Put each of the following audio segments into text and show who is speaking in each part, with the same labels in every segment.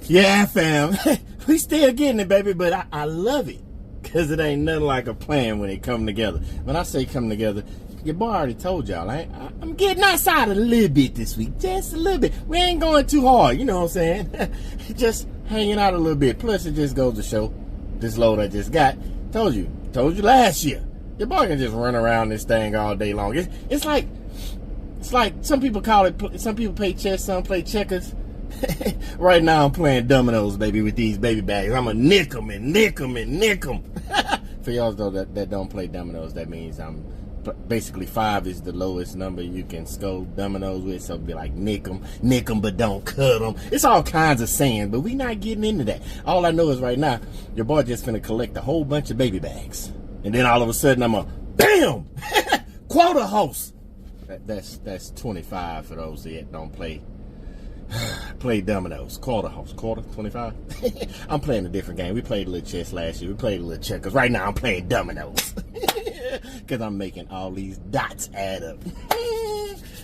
Speaker 1: Yeah, fam. We still getting it, baby, but I love it. Because it ain't nothing like a plan when it come together. When I say come together, your boy already told y'all, I'm getting outside a little bit this week. Just a little bit. We ain't going too hard, you know what I'm saying? Just hanging out a little bit. Plus, it just goes to show this load I just got. Told you last year. Your boy can just run around this thing all day long. It's like some people call it, some people play chess, some play checkers. Right now I'm playing dominoes, baby, with these baby bags. I'm going to nick them and nick them and nick them. For y'all though that don't play dominoes, that means I'm basically 5 is the lowest number you can score dominoes with. So it'd be like nick them, but don't cut them. It's all kinds of saying, but we not getting into that. All I know is right now, your boy just finna collect a whole bunch of baby bags. And then all of a sudden I'm a BAM! Quota host. That's 25 for those that don't play dominoes. Quarter house. Quarter 25. I'm playing a different game. We played a little chess last year. We played a little checkers. Right now I'm playing dominoes. Because I'm making all these dots add up.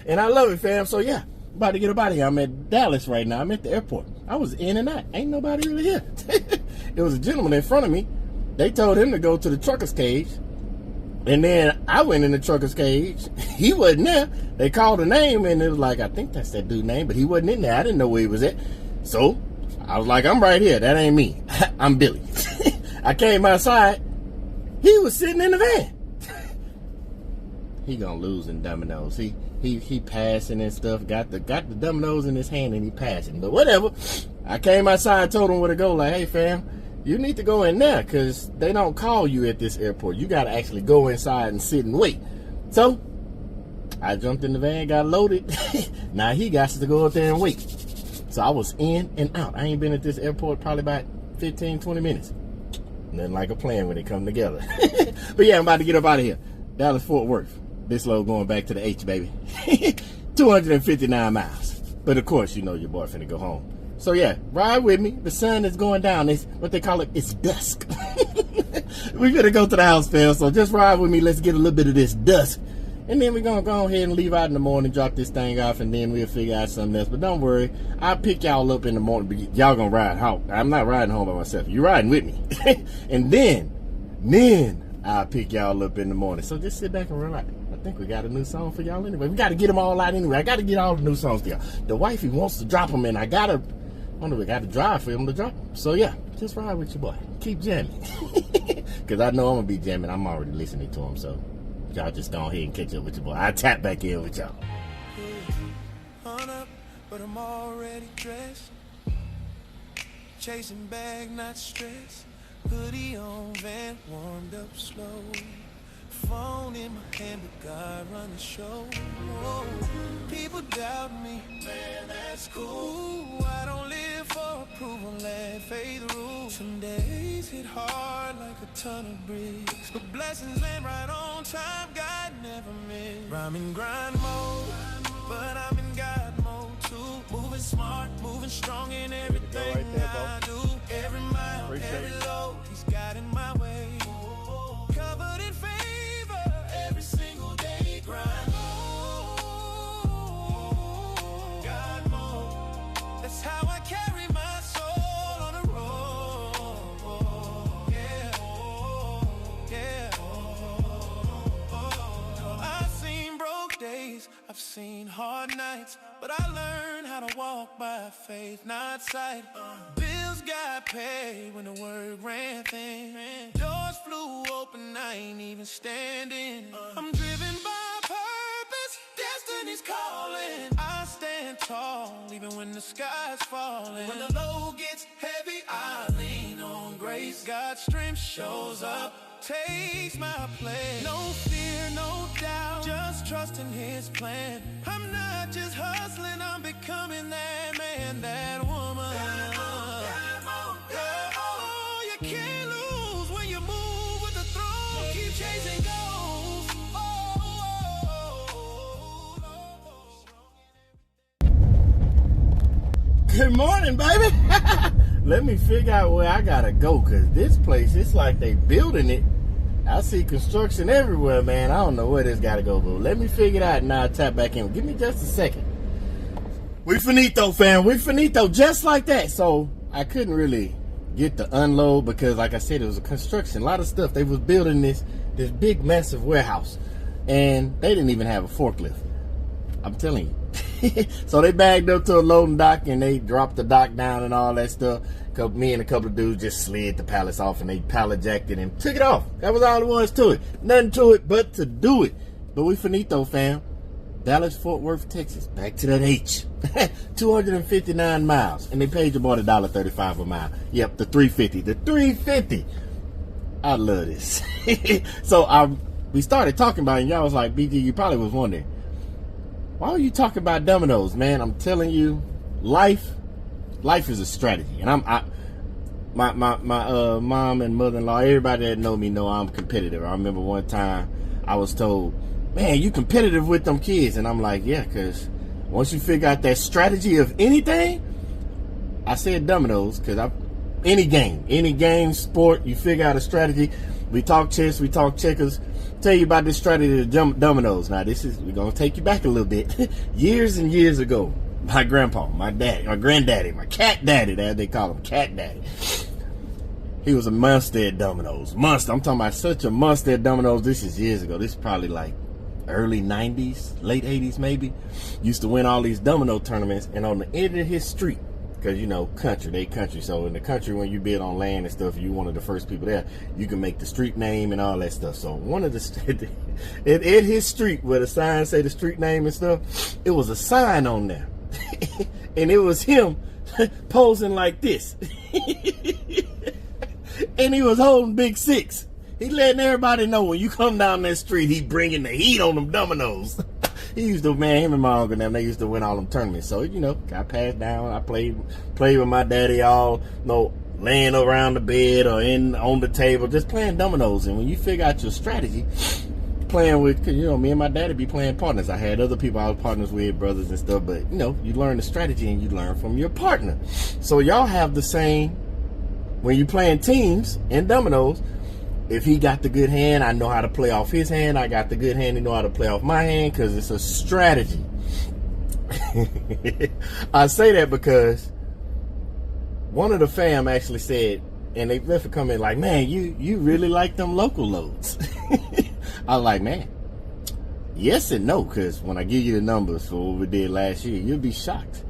Speaker 1: And I love it, fam. So yeah, about to get up out of here. I'm at Dallas right now. I'm at the airport. I was in and out. Ain't nobody really here. There was a gentleman in front of me. They told him to go to the trucker's cage. And then I went in the trucker's cage. He wasn't there. They called a name, and it was like, I think that's that dude's name, but he wasn't in there. I didn't know where he was at. So I was like, I'm right here. That ain't me. I'm Billy. I came outside. He was sitting in the van. He gonna lose in dominoes. He passing and stuff. Got the dominoes in his hand, and he passing. But whatever. I came outside, told him where to go. Like, hey, fam, you need to go in there because they don't call you at this airport. You got to actually go inside and sit and wait. So I jumped in the van, got loaded. Now he got to go up there and wait. So I was in and out. I ain't been at this airport probably about 15, 20 minutes. Nothing like a plan when they come together. But yeah, I'm about to get up out of here. Dallas, Fort Worth. This load going back to the H, baby. 259 miles. But of course, you know your boy finna go home. So yeah, ride with me. The sun is going down. It's what they call it. It's dusk. We gotta go to the house, fam. So just ride with me. Let's get a little bit of this dusk. And then we're gonna go ahead and leave out in the morning, drop this thing off, and then we'll figure out something else. But don't worry, I'll pick y'all up in the morning. But y'all gonna ride home. I'm not riding home by myself. You're riding with me. And then I'll pick y'all up in the morning. So just sit back and relax. I think we got a new song for y'all anyway. We got to get them all out anyway. I got to get all the new songs to y'all. The wifey wants to drop them, and I got to drive for him to drop them. So yeah, just ride with your boy. Keep jamming. Because I know I'm going to be jamming. I'm already listening to him. So y'all just go ahead and catch up with your boy. I'll tap back in with y'all.
Speaker 2: Up, but I'm already dressed. Chasing bag, not stress. Hoodie on, van warmed up slow. Phone in my hand, but God run the show. Whoa. People doubt me, man, that's cool. I don't live for approval, let fade the rules. Some days hit hard like a ton of bricks, but blessings land right on time, God never miss. I'm in grind mode, but I'm in God mode too. Moving smart, moving strong in everything right there, I do. Every mile, every load, He's got in my way. Covered in favor, every single day grind mode. God mode, that's how I carry my soul on the road. Yeah, I've seen broke days, I've seen hard nights, but I learned how to walk by faith, not sight. Bills got paid when the word ran thin. Doors flew open, I ain't even standing. I'm driven by purpose, destiny's calling. I stand tall, even when the sky's falling. When the load gets heavy, I lean on grace. God's strength shows up, takes my place. No fear, no doubt, just trusting His plan. I'm not just hustling, I'm becoming that man, that woman. Oh, you can't lose when you move with the throne. Keep chasing goals.
Speaker 1: Good morning, baby. Let me figure out where I gotta go, because this place, it's like they building it. I see construction everywhere, man. I don't know where this gotta go, but let me figure it out and I'll tap back in. Give me just a second. We finito, fam. We finito, just like that. So I couldn't really get to unload because, like I said, it was a construction. A lot of stuff. They was building this big, massive warehouse, and they didn't even have a forklift. I'm telling you. So they bagged up to a loading dock, and they dropped the dock down and all that stuff. Me and a couple of dudes just slid the pallets off, and they pallet jacked it and took it off. That was all there was to it. Nothing to it but to do it. But we finito, fam. Dallas, Fort Worth, Texas. Back to that H. 259 miles. And they paid your boy $1.35 a mile. Yep, the 350. The 350. I love this. So we started talking about it, and y'all was like, BG, you probably was wondering, why are you talking about dominoes, man? I'm telling you, life is a strategy. And my mom and mother-in-law, everybody that know me know I'm competitive. I remember one time I was told, man, you competitive with them kids. And I'm like, yeah, because once you figure out that strategy of anything, I said dominoes, because any game, sport, you figure out a strategy. We talk chess, we talk checkers. Tell you about this strategy of dominoes. Now, we're going to take you back a little bit. Years and years ago, my grandpa, my daddy, my granddaddy, my cat daddy, as they call him, cat daddy. He was a monster at dominoes. Monster. I'm talking about such a monster at dominoes. This is years ago. This is probably like early 90s, late 80s maybe. Used to win all these domino tournaments, and on the end of his street, because you know, country. So in the country, when you bid on land and stuff, you one of the first people there, you can make the street name and all that stuff. So one of the in his street, where the sign say the street name and stuff, it was a sign on there, and it was him posing like this, and he was holding big six. He letting everybody know when you come down that street, he bringing the heat on them dominoes. He used to, man, him and my uncle and them, they used to win all them tournaments. So, you know, got passed down. I played with my daddy all, you know, laying around the bed or on the table, just playing dominoes. And when you figure out your strategy, playing with, cause, you know, me and my daddy be playing partners. I had other people I was partners with, brothers and stuff, but, you know, you learn the strategy and you learn from your partner. So y'all have the same, when you playing teams in dominoes. If he got the good hand, I know how to play off his hand. I got the good hand, he know how to play off my hand, because it's a strategy. I say that because one of the fam actually said, and they left a comment like, man, you really like them local loads. I was like, man, yes and no, because when I give you the numbers for what we did last year, you'll be shocked.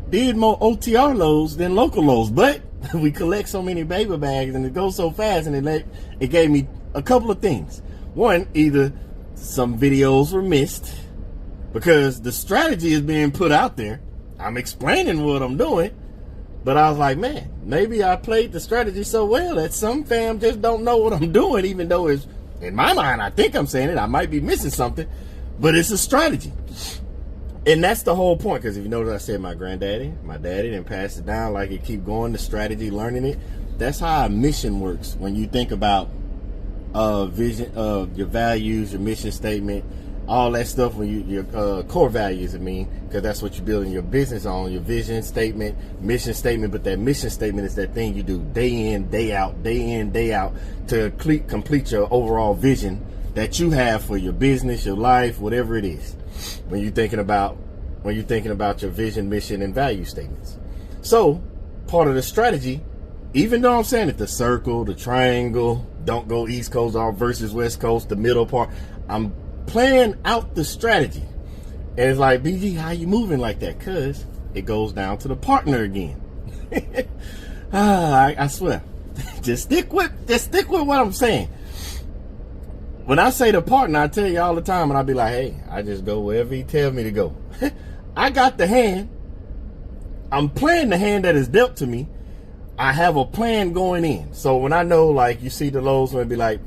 Speaker 1: Did more OTR loads than local loads, but we collect so many paper bags and it goes so fast, and it gave me a couple of things. One, either some videos were missed because the strategy is being put out there. I'm explaining what I'm doing, but I was like, man, maybe I played the strategy so well that some fam just don't know what I'm doing, even though it's, in my mind, I think I'm saying it. I might be missing something, but it's a strategy. And that's the whole point, because if you notice, I said my daddy didn't pass it down, like it keep going, the strategy, learning it. That's how a mission works. When you think about vision, your values, your mission statement, all that stuff, when your core values, because that's what you're building your business on, your vision statement, mission statement. But that mission statement is that thing you do day in, day out to complete your overall vision that you have for your business, your life, whatever it is. When you're thinking about your vision, mission, and value statements. So part of the strategy, even though I'm saying it, the circle, the triangle, don't go East Coast versus West Coast, the middle part, I'm playing out the strategy. And it's like, BG, how you moving like that? Cause it goes down to the partner again. I swear. Just stick with what I'm saying. When I say the partner, I tell you all the time, and I'll be like, hey, I just go wherever he tells me to go. I got the hand. I'm playing the hand that is dealt to me. I have a plan going in. So when I know, like, you see the lows, when it be like,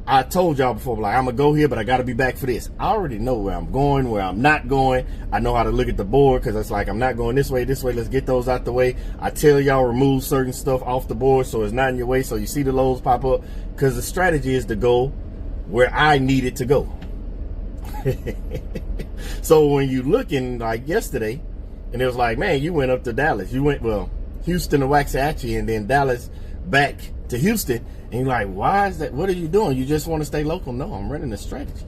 Speaker 1: I told y'all before, like, I'm going to go here, but I got to be back for this. I already know where I'm going, where I'm not going. I know how to look at the board, because it's like, I'm not going this way. Let's get those out the way. I tell y'all remove certain stuff off the board so it's not in your way, so you see the lows pop up, because the strategy is to go where I need it to go. So when you looking like yesterday, and it was like, man, you went up to Dallas. You went, Houston to Waxahachie, and then Dallas back to Houston. And you're like, why is that? What are you doing? You just want to stay local? No, I'm running a strategy.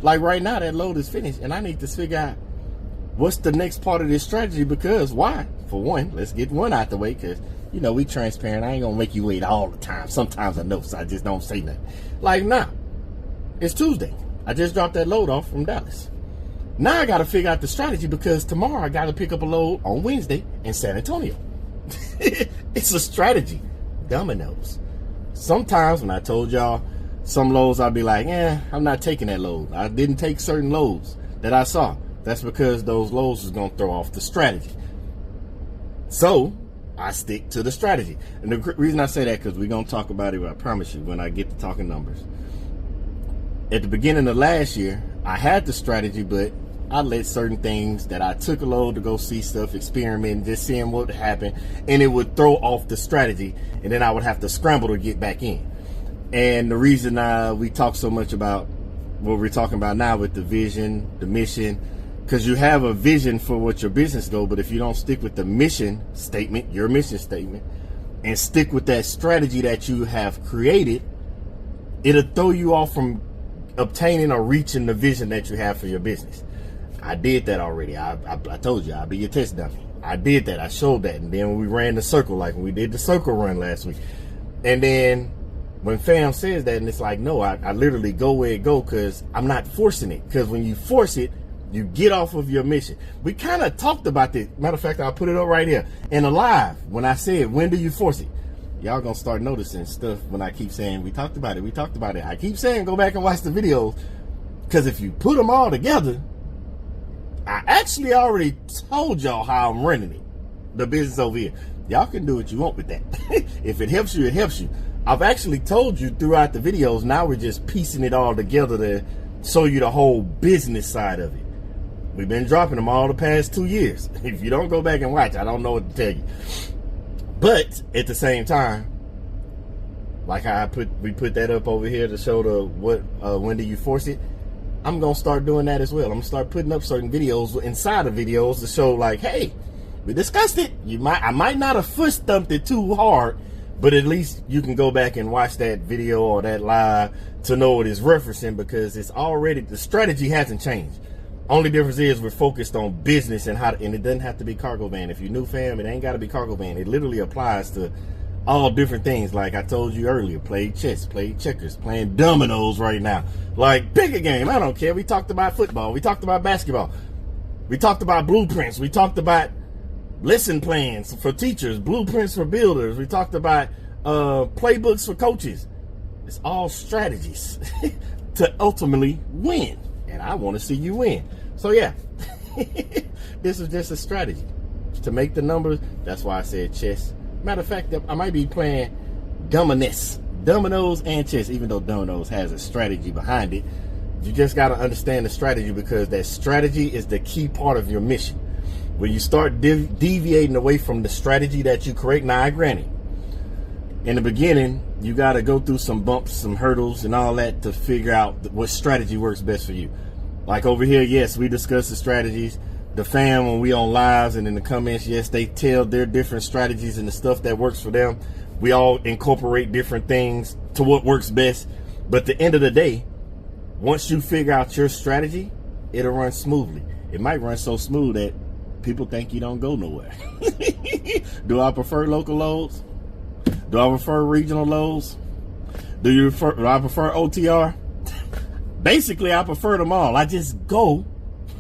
Speaker 1: Like right now, that load is finished, and I need to figure out what's the next part of this strategy? Because why? For one, let's get one out the way, because, you know, we transparent. I ain't going to make you wait all the time. Sometimes I know, so I just don't say nothing. Like now, it's Tuesday. I just dropped that load off from Dallas. Now I got to figure out the strategy, because tomorrow I got to pick up a load on Wednesday in San Antonio. It's a strategy. Dominoes. Sometimes when I told y'all some loads, I'd be like, I'm not taking that load. I didn't take certain loads that I saw. That's because those loads was going to throw off the strategy. So I stick to the strategy. And the reason I say that, because we're going to talk about it, I promise you, when I get to talking numbers. At the beginning of last year, I had the strategy, but I let certain things that I took a load to go see stuff, experiment, just seeing what would happen, and it would throw off the strategy, and then I would have to scramble to get back in. And the reason we talk so much about what we're talking about now with the vision, the mission, because you have a vision for what your business goes, but if you don't stick with the mission statement, your mission statement, and stick with that strategy that you have created, it'll throw you off from obtaining or reaching the vision that you have for your business. I did that already. I told you, I'll be your test dummy. I did that. I showed that. And then when we ran the circle, like when we did the circle run last week. And then when fam says that, and it's like, no, I literally go where it go, because I'm not forcing it. Because when you force it, you get off of your mission. We kind of talked about this. Matter of fact, I'll put it up right here. And alive, when I said, when do you force it? Y'all gonna start noticing stuff when I keep saying, we talked about it. I keep saying, go back and watch the videos. Because if you put them all together, I actually already told y'all how I'm running it. The business over here. Y'all can do what you want with that. If it helps you, it helps you. I've actually told you throughout the videos. Now we're just piecing it all together to show you the whole business side of it. We've been dropping them all the past 2 years. If you don't go back and watch, I don't know what to tell you. But at the same time, like how we put that up over here to show the when do you force it. I'm gonna start doing that as well. I'm gonna start putting up certain videos inside of videos to show, like, hey, we discussed it. I might not have foot stumped it too hard, but at least you can go back and watch that video or that live to know what it's referencing, because it's already, the strategy hasn't changed. Only difference is we're focused on business and and it doesn't have to be cargo van. If you're new, fam, it ain't got to be cargo van. It literally applies to all different things. Like I told you earlier, played chess, played checkers, playing dominoes right now. Like, pick a game. I don't care. We talked about football. We talked about basketball. We talked about blueprints. We talked about lesson plans for teachers, blueprints for builders. We talked about playbooks for coaches. It's all strategies to ultimately win. And I want to see you win. So yeah, this is just a strategy to make the numbers. That's why I said chess. Matter of fact, I might be playing dominoes and chess, even though dominoes has a strategy behind it. You just got to understand the strategy, because that strategy is the key part of your mission. When you start deviating away from the strategy that you create, now granted, in the beginning, you got to go through some bumps, some hurdles and all that to figure out what strategy works best for you. Like over here, yes, we discuss the strategies. The fam, when we on lives and in the comments, yes, they tell their different strategies and the stuff that works for them. We all incorporate different things to what works best. But at the end of the day, once you figure out your strategy, it'll run smoothly. It might run so smooth that people think you don't go nowhere. Do I prefer local loads? Do I prefer regional loads? Do I prefer OTR? Basically, I prefer them all. I just go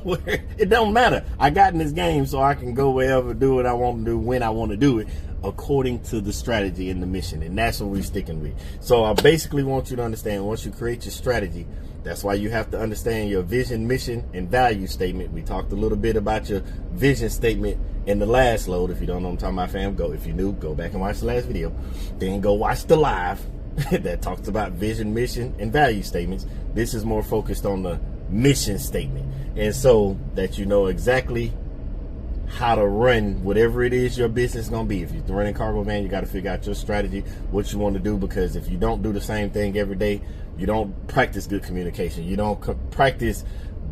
Speaker 1: where it don't matter. I got in this game so I can go wherever, do what I want to do, when I want to do it, according to the strategy and the mission. And that's what we're sticking with. So I basically want you to understand, once you create your strategy, that's why you have to understand your vision, mission, and value statement. We talked a little bit about your vision statement in the last load. If you don't know what I'm talking about, fam, go. If you're new, go back and watch the last video. Then go watch the live that talks about vision, mission, and value statements. This is more focused on the mission statement. And so that you know exactly how to run whatever it is your business is going to be. If you're running cargo van, you got to figure out your strategy, what you want to do, because if you don't do the same thing every day, you don't practice good communication. You don't practice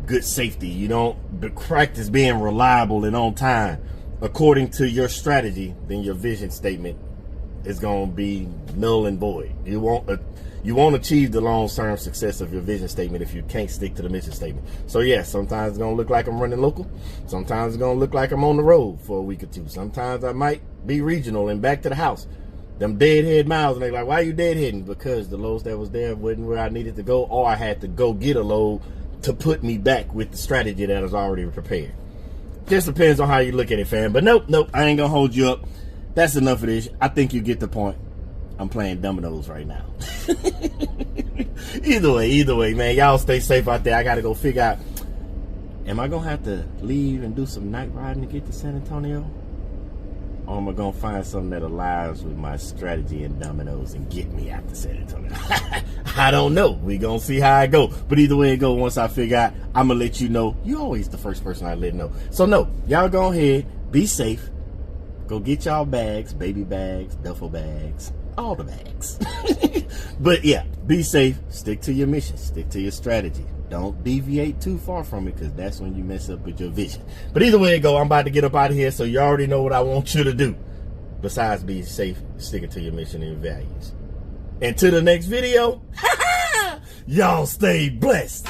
Speaker 1: good safety. You don't practice being reliable and on time according to your strategy. Then your vision statement it's going to be null and void. You won't achieve the long-term success of your vision statement if you can't stick to the mission statement. So yeah, sometimes it's going to look like I'm running local. Sometimes it's going to look like I'm on the road for a week or two. Sometimes I might be regional and back to the house. Them deadhead miles, and they're like, why are you deadheading? Because the loads that was there wasn't where I needed to go, or I had to go get a load to put me back with the strategy that was already prepared. Just depends on how you look at it, fam. But nope, I ain't gonna hold you up. That's enough of this. I think you get the point. I'm playing dominoes right now. Either way, man. Y'all stay safe out there. I gotta go figure out, am I gonna have to leave and do some night riding to get to San Antonio? Or am I gonna find something that aligns with my strategy in dominoes and get me out to San Antonio? I don't know. We gonna see how I go. But either way it go, once I figure out, I'm gonna let you know. You always the first person I let know. So no, y'all go ahead, be safe. Go get y'all bags, baby bags, duffel bags, all the bags. But yeah, be safe, stick to your mission, stick to your strategy. Don't deviate too far from it, because that's when you mess up with your vision. But either way it go, I'm about to get up out of here, so you already know what I want you to do. Besides being safe, sticking to your mission and your values. And to the next video, y'all stay blessed.